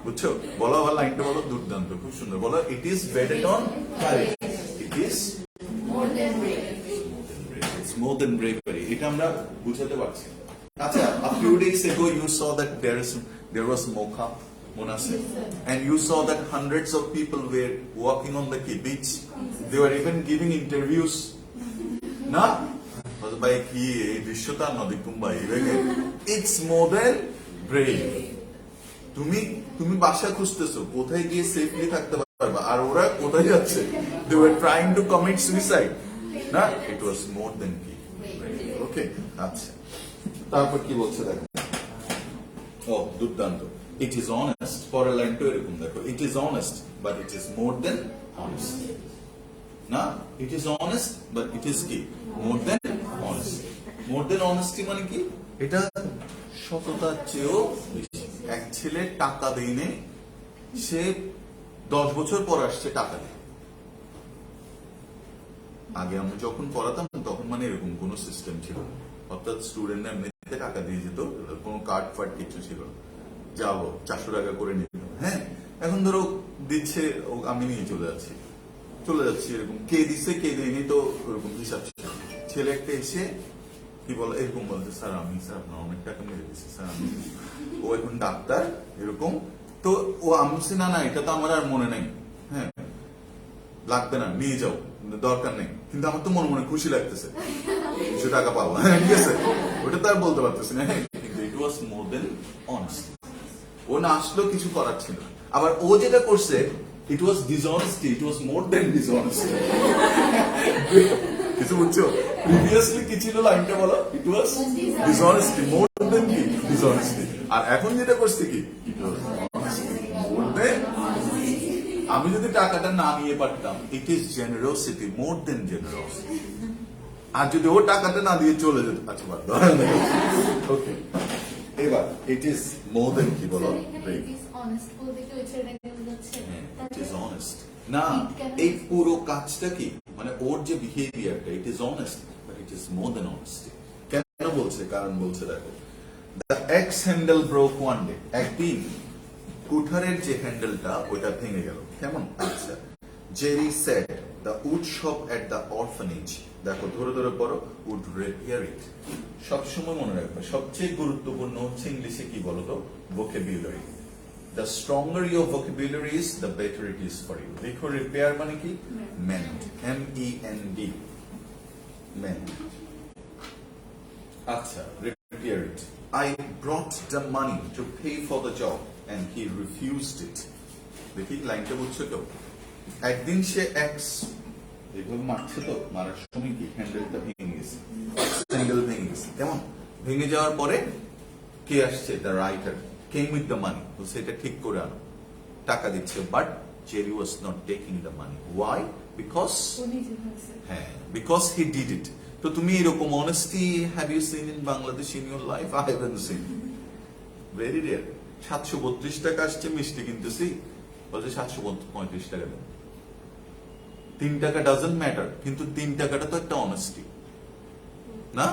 বুঝছো? বলো আবার লাইনটা বলো, দুর্দান্ত, খুব সুন্দর বলো। It is based on courage, it is more than brave. It's more than bravery. এটা আমরা বুঝাতে পারছি। আচ্ছা, a few days ago you saw that there was Mocha, Monase, and you saw that hundreds of people were walking on the beach. They were even giving interviews. Na? By ki drishyota na dekhum bhai. It's more than brave. তুমি বাসা খুঁজতেছো, কোথায় গিয়ে safely থাকতে পারবা, আর ওরা কোথায় যাচ্ছে? They were trying to commit suicide. না? It was more than brave. Okay? আচ্ছা, তারপর কি বলছে দেখো। ও দুর্দান্ত। ইট ইজ অনেস্ট, পরের লাইনটা এরকম দেখো। It is honest but it is more than honest. না, it is honest but it is কি? More than honest. মোর দেন অনেস্টি মানে কি? এটা সততার চেয়েও বেশি। এক ছেলে টাকা দেয়নি, সে 10 বছর পর আসছে টাকা দিয়ে। আগে আমরা যখন পড়াতাম তখন মানে এরকম কোন সিস্টেম ছিল না, অর্থাৎ স্টুডেন্টরা এমনিতে টাকা দিয়ে যেত, কোনো কার্ড ফার্ড কিছু ছিল না। যাবো 400 টাকা করে নিত। হ্যাঁ, এখন ধরো দিচ্ছে, আমি নিয়ে চলে যাচ্ছি এরকম। কে দিচ্ছে কে দেয়নি তো ওরকম হিসাব ছিল। ছেলে একটা এসে কি বলে এরকম বলছে, স্যার আপনার অনেক টাকা মেরে দিচ্ছি স্যার আমি। ও এখন ডাক্তার এরকম, তো ও আমি না এটা তো আমার আর মনে নাই, হ্যাঁ লাগবে না নিয়ে যাও, দরকার নেই, কিন্তু আমার তো মনে মনে খুশি লাগতেছে 200 টাকা পাবো। হ্যাঁ, ঠিক আছে, ওটা তো আর বলতে পারতেছি না। কিন্তু ইট ওয়াজ মোর দেন অনেস্ট। ও না আসলেও কিছু করার ছিল। আবার ও যেটা করছে, ইট ওয়াজ ডিসঅনেস্টি, ইট ওয়াজ মোর দেন ডিসঅনেস্টি। কিছু বুঝছো? প্রিভিয়াসলি কি ছিল লাইনটা বলো? ইট ওয়াজ ডিসঅনেস্টি, মোর দেন কি? ডিসঅনেস্টি। আর এখন যেটা করছে কি? ইট ওয়াজ মোর দেন। আমি যদি টাকাটা না নিয়ে পারতাম, it is generosity, more than generosity. আর যদি ও টাকাটা না দিয়ে চলে যেত, আচ্ছা বাদ দাও। ওকে, এবার ইট ইজ মোর দেন কি বলো? না, এই পুরো কাজটা কি মানে ওর যে বিহেভিয়ারটা, it is honest but it is more than honesty. কেন বলছে? কারণ বলছে দেখো, the axe handle broke one day. একদিন কুঠারের যে হ্যান্ডেলটা ওটা ভেঙে গেল। কেমন? আচ্ছা, Jerry said the wood shop at the orphanage. দেখো ধরে ধরে পড়ো, উড রিপেয়ার ইট। সবসময় মনে রাখবে, সবচেয়ে গুরুত্বপূর্ণ হচ্ছে ইংলিশে কি বলতো? Vocabulary. The stronger your vocabulary is, the better it is for you. দেখো রিপেয়ার মানে কি? Mend, MEND, mend. আচ্ছা, repair it. I brought the money to pay for the job and he refused it. দেখি লাইনটা বুঝছো তো? একদিন সে x এভাবে মারছে, তো মারার সময় কি হ্যান্ডেলটা ভেঙে গেছে। ক্যান্ডেল ভেঙে গেছে, কেমন ভেঙে যাওয়ার পরে কে আসছে, the writer came with the money, বলছে এটা ঠিক করে আনো, টাকা দিচ্ছে, but Jerry was not taking the money. Why? Because হ্যাঁ, বিকজ হি ডিড ইট। তো তুমি এরকম honesty have you seen in Bangladesh in your life? I haven't seen, very rare. 732 টাকা আসছে, মিষ্টি কিনতেছি, বলছে 735 টাকা দেন। 3 টাকা ডাজন্ট ম্যাটার, কিন্তু 3 টাকাটা তো একটা অনেস্টি না?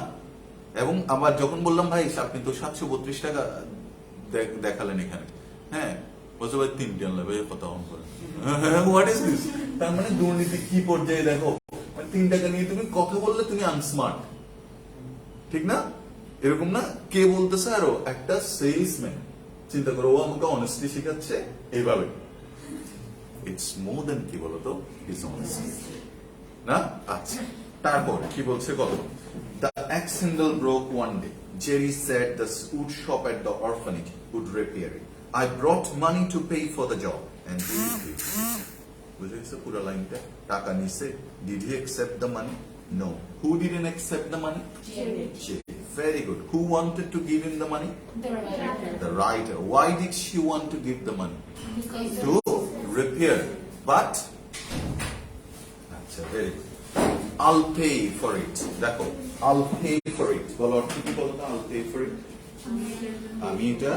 এবং আবার যখন বললাম ভাই আপনি তো 732 টাকা দেখালেন এখানে, হ্যাঁ বলছে ভাই 3 আনলে ভাই কথা অন করে, হোয়াট ইজ দিস? তার মানে দুর্নীতি কি পর্যায়ে দেখো, 3 টাকা নিয়ে তুমি কথা বললে তুমি আনস্মার্ট, ঠিক না? এরকম না? কে বলতেছে? আরো একটা সেলসম্যান। চিন্তা করো, ও আমাকে অনেস্টি শেখাচ্ছে এইভাবে। ইটস মোর দেন কি বলতো, ইটস অনেস্টি না? আচ্ছা, তারপর কি বলছে কত? The axe handle broke one day. Jerry said the wood shop at the orphanage would repair it. I brought money to pay for the job and he did. বুঝে গেছে পুরো লাইনটা? টাকা নিছে, did he accept the money? No. Who didn't accept the money? Jerry. Very good. Who wanted to give him the money? The writer. Why did she want to give the money? To repair. But আচ্ছা, very good. I'll pay for it. দেখো, I'll pay for it. বলো অর্থ কি বলো তো, I'll pay for it? আমি এটা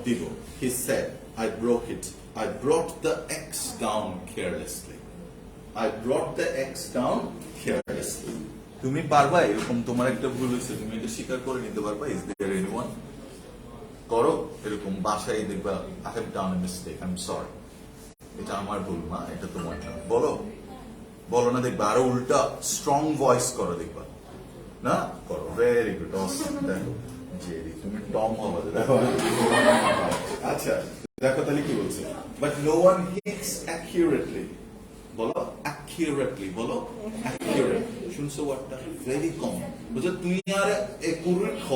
দিব। He said, I broke it. I brought the axe down carelessly. I brought the axe down carelessly. তুমি পারবা এরকম, তোমার একটা ভুল হয়েছে, তুমি এটা স্বীকার করে নিতে পারবা? Is there anyone? করো এরকম, বাসায় দেখবা I have done a mistake. I'm sorry. এটা আমার ভুল মা, এটা তোমার না। বলো, বলো না, দেখবা আরো উল্টা স্ট্রং ভয়েস করো, দেখবা না? করো, ভেরি গুড, অসম। দেখো জেরি, তুমি টম হবে, দেখো। আচ্ছা দেখো তাহলে কি বলছে, but no one hits accurately. বলো অ্যাকিউরেটলি, বলো অ্যাকিউরেট। শুনছো ওয়ার্ডটা? Very common. বুঝছো, তুই আর একুরেট হ,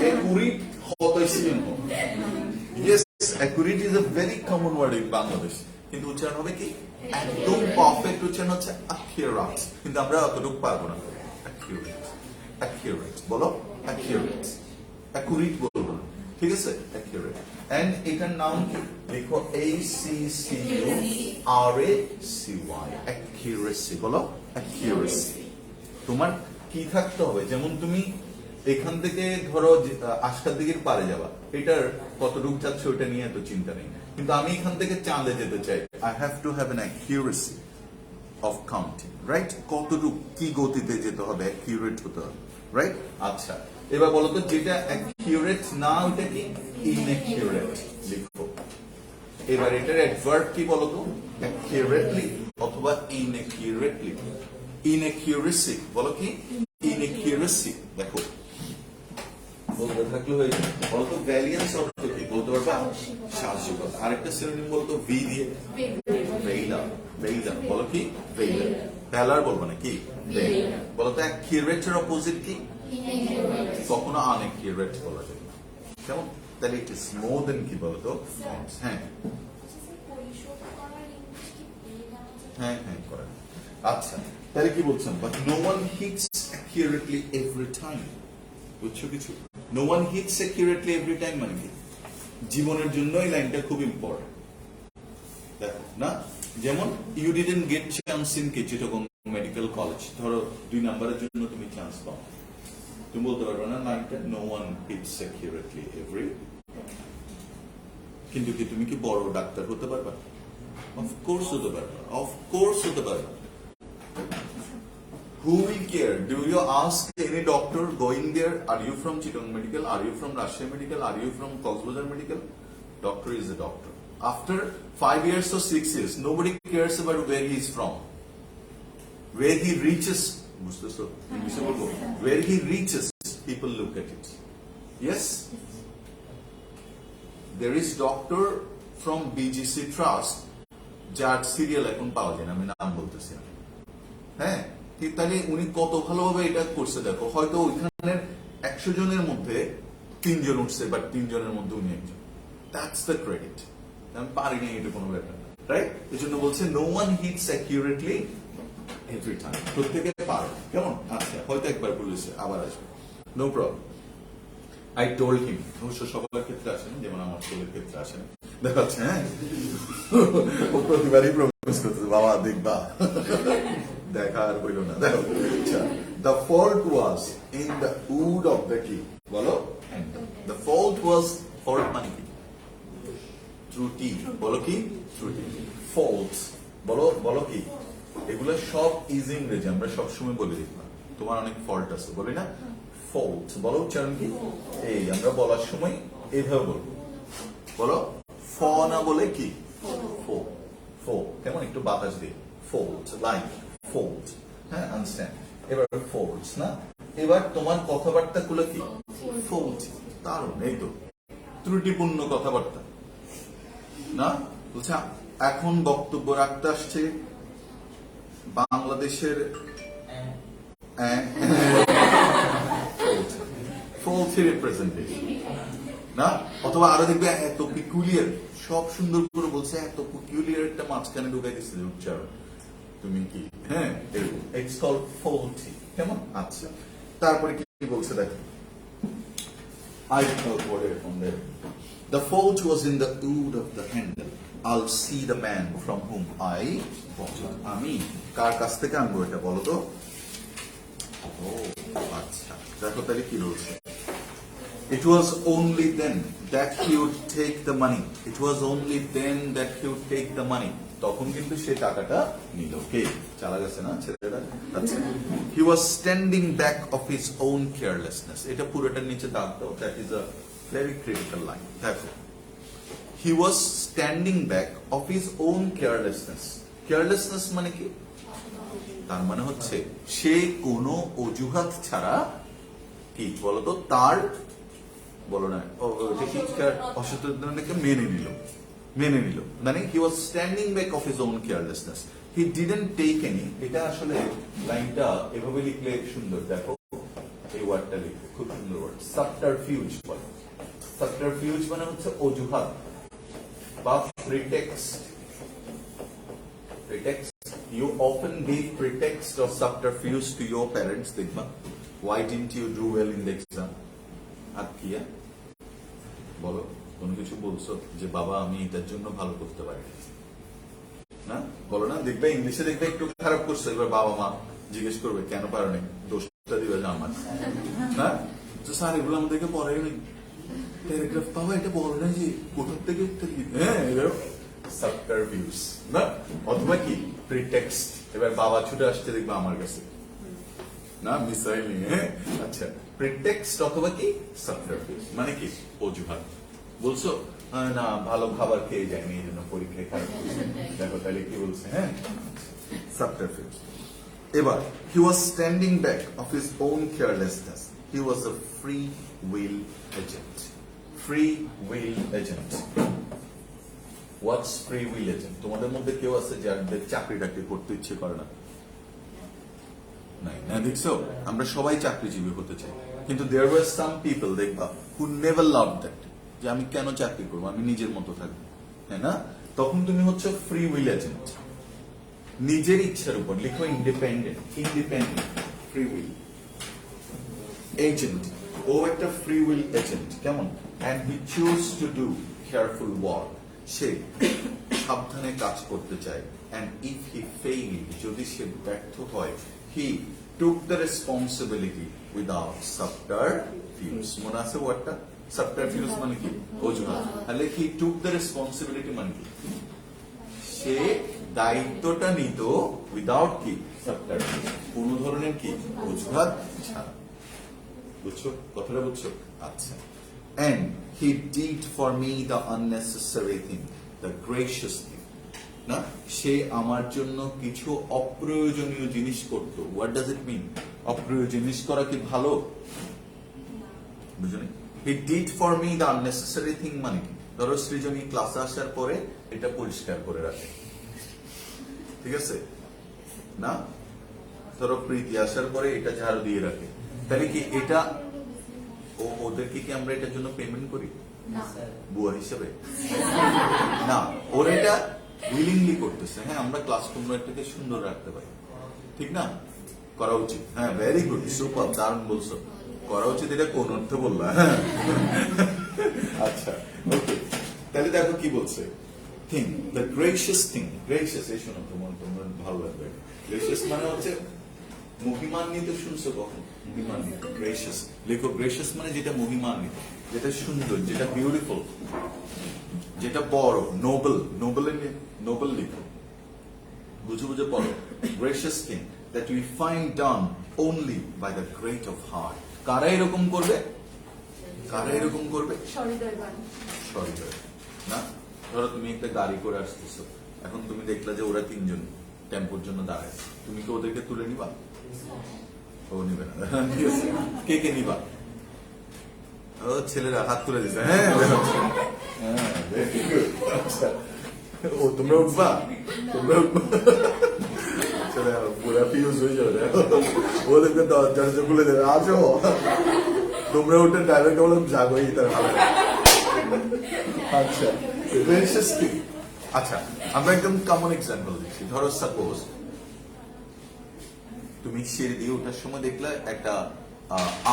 একুরেট হতাইছিলেন। Yes, accurate is a very common word in Bangladesh, কিন্তু উচ্চারণ হবে কি? একদম পারফেক্ট উচ্চারণ হচ্ছে অ্যাকিউরেট, কিন্তু আমরা অতটুকু পারবো না। অ্যাকিউরেট, অ্যাকিউরেট, বলো অ্যাকিউরেট, অ্যাকুরেট বলবো না, ঠিক আছে? অ্যাকিউরেট। এন্ড এটার নাম কি? দেখো ACCURACY, অ্যাকিউরেসি। বলো অ্যাকিউরেসি। তোমার কি থাকতে হবে? যেমন তুমি এখান থেকে ধরো আজকার দিকের পারে যাবা, এটার কতটুকু যাচ্ছে ওটা নিয়ে এত চিন্তা নেই, কিন্তু আমি এখান থেকে চাঁদে যেতে চাই, I have to have an accuracy of counting, right? কতটুকু কি গতিতে যেতে হবে, অ্যাকিউরেট হতে হবে, রাইট? আচ্ছা, এবার বলো তো যেটা অ্যাকিউরেট না ওটা কি? ইনঅ্যাকিউরেট লিখো। এবার এটার অ্যাডভার্ব কি বলো তো? অ্যাকিউরেটলি অথবা ইনঅ্যাকিউরেটলি। ইনঅ্যাকিউরেসি, বলো কি? ইনঅ্যাকিউরেসি। দেখো বলতে থাকলে হয়ে যাবে। বলতো ভ্যালিয়েন্স অর্থ কি বলতে পারবা? সাহসিকতা। আরেকটা সিনোনিম বলতো ভি দিয়ে, ভেইলা। ভেইলা, বলো কি? ভেইলা। ভ্যালার বলবো না, কি? ভেইলা। বলতো অ্যাকিউরেটের অপোজিট কি? কখনো আনঅ্যাকিউরেট বলা যায় না, কেমন? তাহলে ইট ইজ মোর দেন কি বলতো? হ্যাঁ হ্যাঁ হ্যাঁ, করেন। আচ্ছা, তাহলে কি বলছেন? But no one hits accurately every time. বুঝছো কিছু? No one hits accurately every time মানে কি? জীবনের জন্য এই লাইনটা খুব ইম্পর্টেন্ট। দেখো না, যেমন you didn't get chance in Chittagong medical college, ধরো 2 নম্বরের জন্য তুমি চান্স পাও, তুমি বলতে পারবে না লাইনটা no one hits accurately every. কিন্তু কি তুমি কি বড় ডাক্তার হতে পারবা? অফকোর্স হতে পারবা, অফকোর্স হতে পারবা। Who will care? Do you ask any doctor going there, are you from Chittagong Medical? Are you from Rashia Medical? Are you from Coxbazar Medical? Doctor is a doctor. After 5 years or 6 years, nobody cares about where he is from. Where he reaches, where he reaches, people look at it. Yes? There is doctor from BGC Trust, যার serial এখন পাওয়া যায় না, আমি নাম বলতেছি না। হ্যাঁ, তাহলে উনি কত ভালোভাবে এটা করছে দেখো। হয়তো ওইখানের 100 জনের মধ্যে 3 জন উঠছে, বাট 3 জনের মধ্যে উনি একজন। That's the credit. আমি পারি না, এটা কোনো ব্যাপার না, রাইট? এই জন্য বলছে no one hits accurately every time. প্রত্যেকে পারে। কেমন? আচ্ছা, হয়তো একবার বলেছে, আবার আসবে, no problem. I told him, অবশ্য সকলের ক্ষেত্রে আসেন, যেমন আমার ছেলের ক্ষেত্রে আসেন, দেখা যাচ্ছে, হ্যাঁ, ও প্রতিবারই প্রমিস করতেছে, বাবা দেখবা, দেখা আর হইল না, দেখো। আচ্ছা, the fault was in the wood of the কি, বলো, দ্য ফল্ট ওয়াজ, ফল্ট মানে কি? ত্রুটি, বলো কি? ত্রুটি। ফল্টস, বলো, বলো কি? এগুলো সব ইজি ইংরেজি, আমরা সবসময় বলে দেখলাম, তোমার অনেক ফল্ট আছে, বলি না? ফল্ট, বলো উচ্চারণ কি? এই আমরা বলার সময় এইভাবে বলবো, বলো, ফ না বলে কি? ফো, ফো, কেমন একটু বাতাস দিয়ে, ফোল্ড, লাইক ফোল্ড, হ্যাঁ, আন্ডারস্ট্যান্ড। এবার ফোল্ডস না, এবার তোমার কথাবার্তা গুলো কি? ফোল্ড, দারুণ, এই তো ত্রুটিপূর্ণ কথাবার্তা না? বলছে এখন বক্তব্য রাখতে আসছে বাংলাদেশের ফলসি রিপ্রেজেন্টেশন না, অথবা আরো দেখবে এত পিকুলিয়ার, সব সুন্দর করে বলছে, এত পিকুলিয়ার একটা মাঝখানে ঢুকাই দিচ্ছে উচ্চারণ, তুমি কি, হ্যাঁ, ইটস কল্ড ফলসি, কেমন? আচ্ছা, তারপরে কি বলছে দেখো, I put it on there. The fault was in the wood of the handle. I'll see the man from whom I bought it. আমি কার কাছ থেকে আনবো এটা বলো তো? ও আচ্ছা, দেখো তাহলে কি বলছে। It was only then that he would take the money. It was only then that he would take the money. তখন কিন্তু সে টাকাটা নিল, কে? চালা গেছে না ছেলেটা? আচ্ছা, he was standing back of his own carelessness. এটা পুরোটার নিচে দাগ দাও, that is a very critical line. দেখো, he was standing back of his own carelessness. Carelessness মানে কি? তার মানে হচ্ছে সে কোনো অজুহাত ছাড়া কি বলতো, তার বলো না অসচেতনতাকে মেনে নিল, মানে he was standing back of his own carelessness. He didn't take any, এটা আসলে লাইনটা এভাবে লিখলে সুন্দর, দেখো এই ওয়ার্ডটা লিখলে খুব সুন্দর ওয়ার্ড, সাবটারফিউজ বলে। সাবটারফিউজ মানে হচ্ছে অজুহাত বা pretext. Pretext, you often give pretext or subterfuge to your parents, দেখবা, why didn't you do well in the exam? আর কি বলো, কোনো কিছু বলছো যে বাবা আমি এটার জন্য ভালো করতে পারি না, বলো না, দেখবে ইংলিশে দেখবে একটু খারাপ করছে, এবার বাবা মা জিজ্ঞেস করবে কেন পারো নি, দোষটা দিবে না আমার, না তো স্যার এগুলো আমাদেরকে পড়াই নি, প্যারাগ্রাফ পাবো এটা বল না যে কোথার থেকে, হ্যাঁ, সাবটারফিউজ না, অথবা কি প্রিটেক্সট, এবার বাবা ছুটে আসছে দেখবে আমার কাছে, না মিসাইল নিয়ে, হ্যাঁ, আচ্ছা, প্রিটেক্সট অথবা কি সাবটারফিউজ মানে কি অজুহাত, বলছো না ভালো খাবার খেয়ে যায়নি এই জন্য পরীক্ষায় খারাপ করছে, দেখো তাহলে কি বলছে, হ্যাঁ, সাবটারফিউজ। এবার he was standing back of his own carelessness. He was a free will agent. Free will agent. What's free will agent? তোমাদের মধ্যে কেউ আছে যাদের চাকরি টাকরি করতে ইচ্ছে করে না? নাই না, দেখছো, আমরা সবাই চাকরিজীবী হতে চাই, কিন্তু there were some people দেখবা who never loved that, যে আমি কেন চাকরি করবো, আমি নিজের মতো থাকবো, হ্যাঁ না, তখন তুমি হচ্ছে ফ্রি উইল এজেন্ট, নিজের ইচ্ছার উপর লিখো, independent, independent free will agent, ও একটা ফ্রি উইল এজেন্ট, কেমন? and he chose to do careful work, সে সাবধানে কাজ করতে চায়, and if he failed, যদি সে ব্যর্থ হয়, he took the responsibility without subterfuge. মনে আছে ওয়ার্ডটা? সাবটারফিউজ মানে কি অজুহাত, তাহলে he took the responsibility মানে কি সে দায়িত্বটা নিত উইদাউট কি সাবটারফিউজ, কোন ধরনের কি অজুহাত ছাড়া, বুঝছো কথাটা, বুঝছো? আচ্ছা, and he did for me the unnecessary thing, the gracious thing, না, সে আমার জন্য কিছু অপ্রয়োজনীয় জিনিস করতো। হোয়াট ডাজ ইট মিন? অপ্রয়োজনীয় জিনিস করা কি ভালো? বুঝলি? He did for me the unnecessary thing মানে কি? ধরো সৃজনী ক্লাসে আসার পরে এটা পরিষ্কার করে রাখে, ঠিক আছে না? ধরো প্রীতি আসার পরে এটা ঝাড়ু দিয়ে রাখে, তাহলে কি এটা ওদেরকে কি আমরা এটার জন্য পেমেন্ট করি বুয়া হিসেবে? না, ওরা এটা উইলিংলি করতেছে, হ্যাঁ, আমরা ক্লাসরুমটাকে সুন্দর রাখতে পারি, ঠিক না? করা উচিত। হ্যাঁ, ভেরি গুড, সুপার, দারুণ বলছো। করা উচিত এটা কোন অর্থে বললা? হ্যাঁ। আচ্ছা, ওকে, তাহলে দেখো কি বলছে। Thing, the gracious thing, gracious, এই শোনো, তোমার ভালো লাগবে। গ্রেসিয়াস মানে হচ্ছে মহিমান্বিত। শুনছো কখন মহিমান্বিত? গ্রেসিয়াস লেখো। গ্রেসিয়াস মানে যেটা মহিমান্বিত, যেটা সুন্দর, যেটা বিউটিফুল, যেটা বড়, নোবেল। নোবেল লিখো, বুঝে বুঝে পড়ো। Gracious thing that we find done only by the great of heart. কারা এরকম করবে? কারা এরকম করবে? সহৃদয়বান। সহৃদয়। না, ধরো তুমি একটা গাড়ি করে আসতেছো, এখন তুমি দেখলা যে ওরা তিনজন টেম্পোর জন্য দাঁড়ায়, তুমি কি ওদেরকে তুলে নিবা? ও নিবে না। ঠিক আছে, কে কে নিবা? ও ছেলেরা হাত তুলে দিছে। হ্যাঁ, হ্যাঁ, very good. আচ্ছা, ও তোমরা উঠবা? তোমরা উঠবা? চলে যাও, পুরা ফিউজ হয়ে যাবে। ওদেরকে দরজা খুলে দেবে, আসো। তোমরা উঠে ড্রাইভারকে বলো জাগোই তার ভালো। আচ্ছা, গ্রেসিয়াস থিং। আচ্ছা, আমরা একদম কমন এক্সাম্পল দিচ্ছি। ধরো সাপোজ তুমি সিঁড়ি দিয়ে ওঠার সময় দেখলে একটা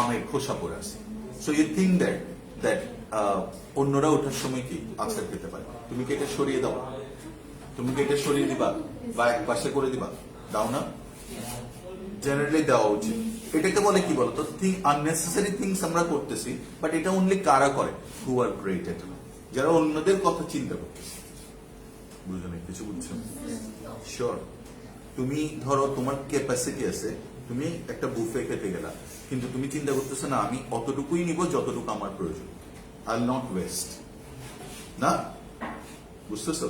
আমের খোসা পড়ে আছে। সো ইউ থিঙ্ক দ্যাট অন্যরা ওঠার সময় কি আছাড় খেতে পারে। তুমি কি এটা সরিয়ে দাও? তুমি কি এটা সরিয়ে দিবা বা এক পাশে করে দিবা? দাও না? জেনারেলি দেওয়া উচিত। এটাকে বলে কি বলতো, আননেসেসারি থিংস আমরা করতেছি, বাট এটা অনলি কারা করে? হু আর গ্রেট এট, যারা অন্যদের কথা চিন্তা করতেছে। বুঝো না? কিছু বুঝছো? শিওর। তুমি ধরো তোমার ক্যাপাসিটি আছে, তুমি একটা বুফে খেতে গেলা, কিন্তু তুমি চিন্তা করতেছো না আমি অতটুকুই নিব যতটুকু আমার প্রয়োজন, আই উইল নট ওয়েস্ট। না, বুঝতেছো?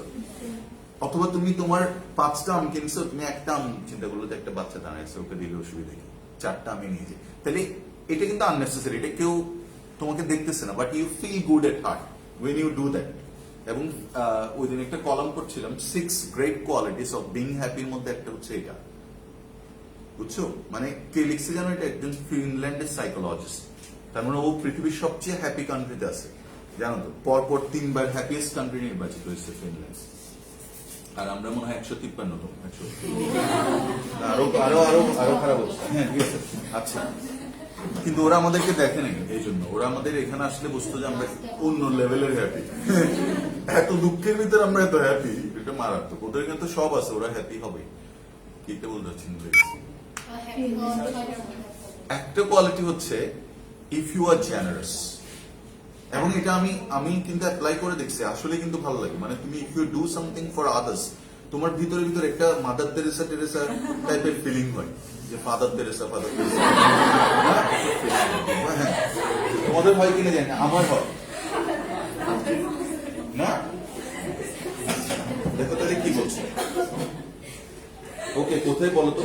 অথবা তুমি তোমার 5টা আম কিনছো, তুমি একটা আম চিন্তা করলো যে একটা বাচ্চা দাঁড়াইছে, ওকে দিলে অসুবিধা কি, 4টা আমি নিয়ে যাই। তাহলে এটা কিন্তু আননেসেসারি, এটা কেউ তোমাকে দেখতেছে না, but you feel good at heart when you do that. এবং ওই দিন একটা কলাম করছিলাম, 6 গ্রেট কোয়ালিটিস অফ বিং হ্যাপির মধ্যে একটা হচ্ছে এটা। বুঝছো? মানে কে লিখছে জানো? এটা একজন ফিনল্যান্ডের সাইকোলজিস্ট। তার মানে ও পৃথিবীর সবচেয়ে হ্যাপি কান্ট্রিতে আছে, জানো তো? পরপর 3বার হ্যাপিয়েস্ট কান্ট্রি নির্বাচিত হয়েছে ফিনল্যান্ড। আর আমরা মনে হয় 153তম। আরো আরো আরো আরো খারাপ অবস্থা। হ্যাঁ, ঠিক আছে। আচ্ছা, কিন্তু ওরা আমাদেরকে দেখে নাই, এই জন্য ওরা আমাদের এখানে আসলে বুঝতো যে আমরা অন্য লেভেলের হ্যাপি। এত দুঃখের ভিতরে আমরা এত হ্যাপি, এটা মারাত্মক। ওদের কিন্তু সব আছে, ওরা হ্যাপি হবে। কিতে বলতে চাচ্ছি? একটা কোয়ালিটি হচ্ছে ইফ ইউ আর জেনারাস। এবং এটা আমি কিন্তু অ্যাপ্লাই করে দেখছি, আসলে কিন্তু ভালো লাগে। মানে তুমি if you do something for others, তোমার ভিতরে ভিতরে একটা মাদার তেরেসা টাইপের ফিলিং হয়, যে ফাদার তেরেসা। হ্যাঁ, তোমাদের হয় কিনা জানি না, আমার হয় না। দেখো তাহলে কি বলছো? ওকে, কোথায় বলো তো?